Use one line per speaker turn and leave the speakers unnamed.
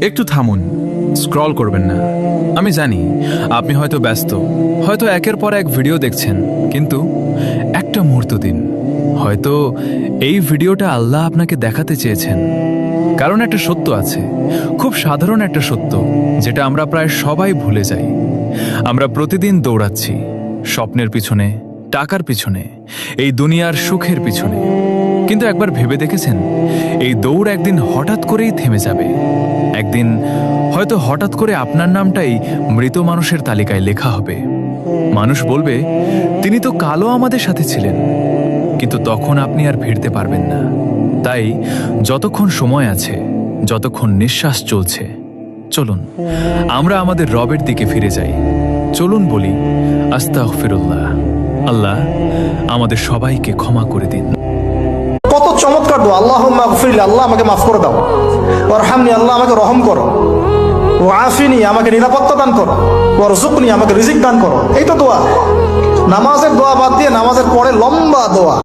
একটু থামুন, স্ক্রল করবেন না। আমি জানি আপনি হয়তো ব্যস্ত, হয়তো একের পর এক ভিডিও দেখছেন, কিন্তু একটা মুহূর্ত দিন। হয়তো এই ভিডিওটা আল্লাহ আপনাকে দেখাতে চেয়েছেন। কারণ একটা সত্য আছে, খুব সাধারণ একটা সত্য, যেটা আমরা প্রায় সবাই ভুলে যাই। আমরা প্রতিদিন দৌড়াচ্ছি স্বপ্নের পিছনে, টাকার পিছনে, এই দুনিয়ার সুখের পিছনে। কিন্তু একবার ভেবে দেখেছেন, এই দৌড় একদিন হঠাৎ করেই থেমে যাবে। একদিন হয়তো হঠাৎ করে আপনার নামটাই মৃত মানুষের তালিকায় লেখা হবে। মানুষ বলবে, তিনি তো কালো আমাদের সাথে ছিলেন। কিন্তু তখন আপনি আর ফিরতে পারবেন না। তাই যতক্ষণ সময় আছে, যতক্ষণ নিঃশ্বাস চলছে, চলুন আমরা আমাদের রবের দিকে ফিরে যাই। চলুন বলি আস্তাগফিরুল্লাহ। আল্লাহ আমাদের সবাইকে ক্ষমা করে দিন।
কত চমৎকার দোয়া, আল্লাহুম্মা গফিরলি, আল্লাহ আমাকে মাফ করে দাও। ওয়ারহামনি, আল্লাহ আমাকে রহম করো। ওয়াআফিনি, আমাকে নিরাপত্তা দান করো। ওয়ারযুকনি, আমাকে রিজিক দান করো। এই তো দোয়া। নামাজের দোয়া বাদ দিয়ে নামাজের পরে লম্বা দোয়া।